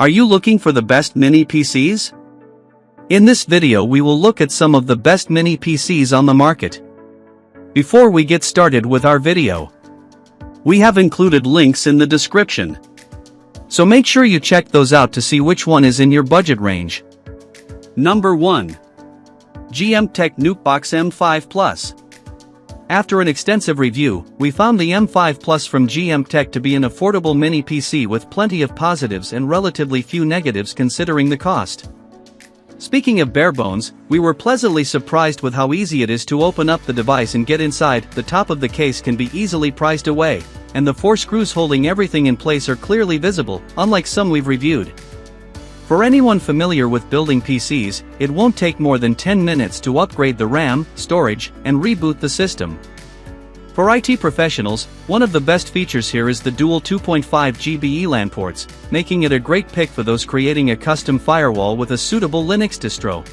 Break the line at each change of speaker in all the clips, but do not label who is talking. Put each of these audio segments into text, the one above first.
Are you looking for the best mini PCs? In this video we will look at some of the best mini PCs on the market. Before we get started with our video, we have included links in the description. So make sure you check those out to see which one is in your budget range. Number 1. GMKtec NucBox M5 Plus. After an extensive review, we found the M5 Plus from GMKtec to be an affordable mini PC with plenty of positives and relatively few negatives considering the cost. Speaking of bare bones, we were pleasantly surprised with how easy it is to open up the device and get inside. The top of the case can be easily prized away, and the 4 screws holding everything in place are clearly visible, unlike some we've reviewed. For anyone familiar with building PCs, it won't take more than 10 minutes to upgrade the RAM, storage, and reboot the system. For IT professionals, one of the best features here is the dual 2.5 GB LAN ports, making it a great pick for those creating a custom firewall with a suitable Linux distro.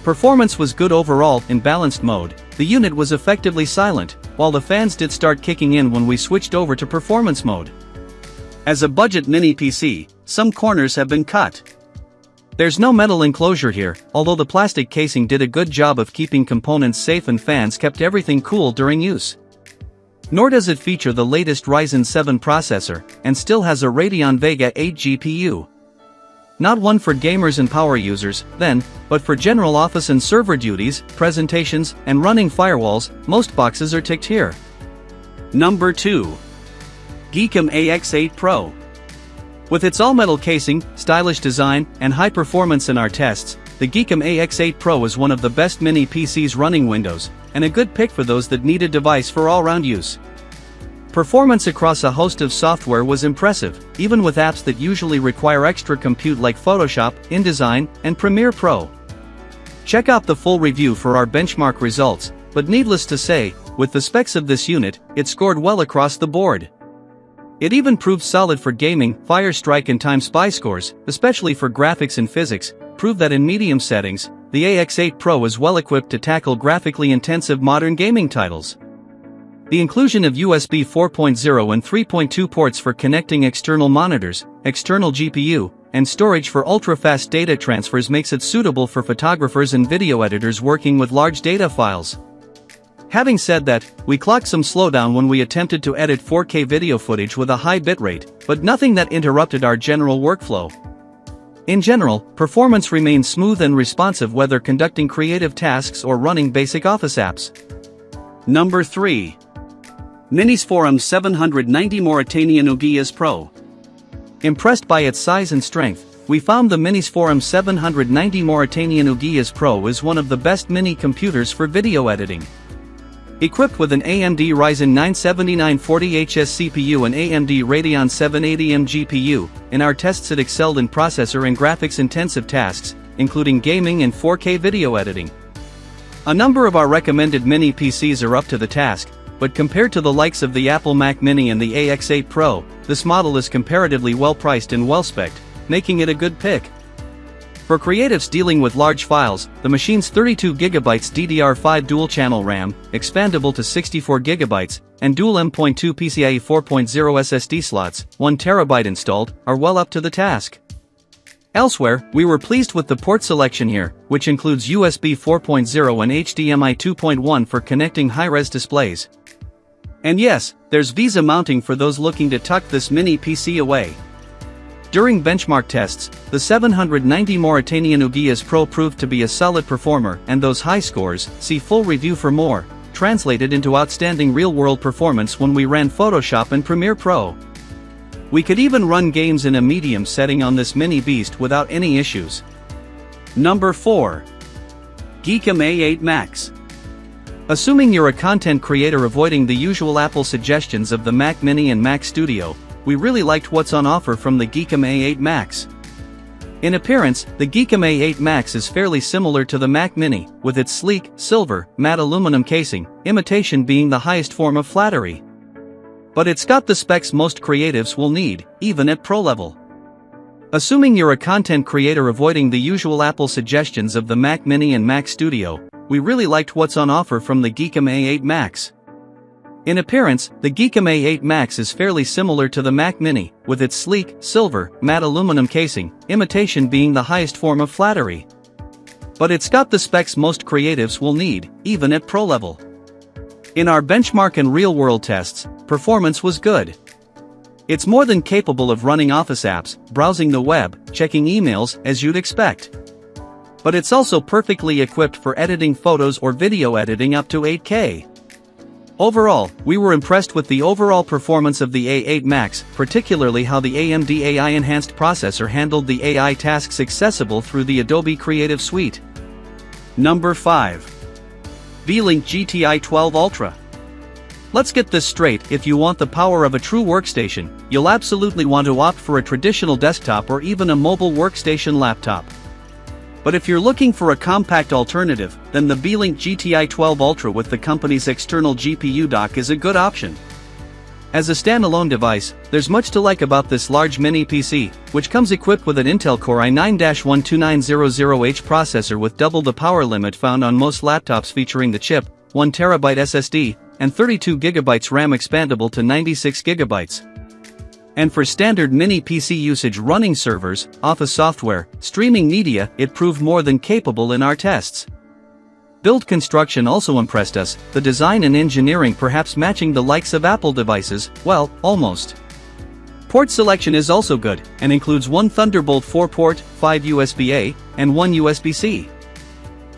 Performance was good overall. In balanced mode, the unit was effectively silent, while the fans did start kicking in when we switched over to performance mode. As a budget mini PC, some corners have been cut. There's no metal enclosure here, although the plastic casing did a good job of keeping components safe and fans kept everything cool during use. Nor does it feature the latest Ryzen 7 processor, and still has a Radeon Vega 8 GPU. Not one for gamers and power users, then, but for general office and server duties, presentations, and running firewalls, most boxes are ticked here. Number 2. Geekom AX8 Pro. With its all-metal casing, stylish design, and high performance in our tests, the Geekom AX8 Pro is one of the best mini PCs running Windows, and a good pick for those that need a device for all-round use. Performance across a host of software was impressive, even with apps that usually require extra compute like Photoshop, InDesign, and Premiere Pro. Check out the full review for our benchmark results, but needless to say, with the specs of this unit, it scored well across the board. It even proved solid for gaming. Firestrike and Time Spy scores, especially for graphics and physics, prove that in medium settings, the AX8 Pro is well equipped to tackle graphically intensive modern gaming titles. The inclusion of USB 4.0 and 3.2 ports for connecting external monitors, external GPU, and storage for ultra-fast data transfers makes it suitable for photographers and video editors working with large data files. Having said that, we clocked some slowdown when we attempted to edit 4K video footage with a high bitrate, but nothing that interrupted our general workflow. In general, performance remains smooth and responsive whether conducting creative tasks or running basic office apps. Number 3. Minisforum UM790 Pro. Impressed by its size and strength, we found the Minisforum UM790 Pro is one of the best mini computers for video editing. Equipped with an AMD Ryzen 9 7940HS CPU and AMD Radeon 780M GPU, in our tests it excelled in processor and graphics-intensive tasks, including gaming and 4K video editing. A number of our recommended mini PCs are up to the task, but compared to the likes of the Apple Mac Mini and the AX8 Pro, this model is comparatively well priced and well spec'd, making it a good pick. For creatives dealing with large files, the machine's 32GB DDR5 dual-channel RAM, expandable to 64GB, and dual M.2 PCIe 4.0 SSD slots, 1TB installed, are well up to the task. Elsewhere, we were pleased with the port selection here, which includes USB 4.0 and HDMI 2.1 for connecting high-res displays. And yes, there's VESA mounting for those looking to tuck this mini PC away. During benchmark tests, the 790 Pro proved to be a solid performer, and those high scores, see full review for more, translated into outstanding real-world performance when we ran Photoshop and Premiere Pro. We could even run games in a medium setting on this mini beast without any issues. Number 4. Geekom A8 Max. Assuming you're a content creator avoiding the usual Apple suggestions of the Mac Mini and Mac Studio, we really liked what's on offer from the Geekom A8 Max. In appearance, the Geekom A8 Max is fairly similar to the Mac Mini, with its sleek, silver, matte aluminum casing, imitation being the highest form of flattery. But it's got the specs most creatives will need, even at pro level. Assuming you're a content creator avoiding the usual Apple suggestions of the Mac Mini and Mac Studio, we really liked what's on offer from the Geekom A8 Max. In appearance, the Geekom A8 Max is fairly similar to the Mac Mini, with its sleek, silver, matte aluminum casing, imitation being the highest form of flattery. But it's got the specs most creatives will need, even at pro level. In our benchmark and real-world tests, performance was good. It's more than capable of running office apps, browsing the web, checking emails, as you'd expect. But it's also perfectly equipped for editing photos or video editing up to 8K. Overall, we were impressed with the overall performance of the A8 Max, particularly how the AMD AI-enhanced processor handled the AI tasks accessible through the Adobe Creative Suite. Number 5. Beelink GTI 12 Ultra. Let's get this straight, if you want the power of a true workstation, you'll absolutely want to opt for a traditional desktop or even a mobile workstation laptop. But if you're looking for a compact alternative, then the Beelink GTI 12 Ultra with the company's external GPU dock is a good option. As a standalone device, there's much to like about this large mini PC, which comes equipped with an Intel Core i9-12900H processor with double the power limit found on most laptops, featuring the chip, 1TB SSD, and 32GB RAM expandable to 96GB. And for standard mini PC usage running servers, office software, streaming media, it proved more than capable in our tests. Build construction also impressed us, the design and engineering perhaps matching the likes of Apple devices, well, almost. Port selection is also good, and includes one Thunderbolt 4 port, 5 USB-A, and 1 USB-C.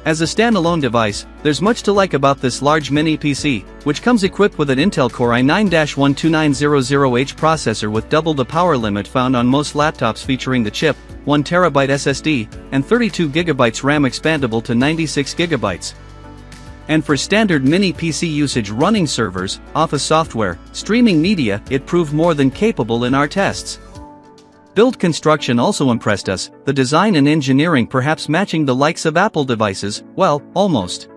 As a standalone device, there's much to like about this large mini PC, which comes equipped with an Intel Core i9-12900H processor with double the power limit found on most laptops, featuring the chip, 1TB SSD, and 32GB RAM expandable to 96GB. And for standard mini PC usage running servers, office software, streaming media, it proved more than capable in our tests. Build construction also impressed us, the design and engineering perhaps matching the likes of Apple devices, well, almost.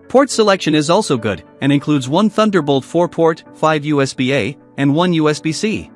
Port selection is also good, and includes one Thunderbolt 4 port, 5 USB-A, and 1 USB-C.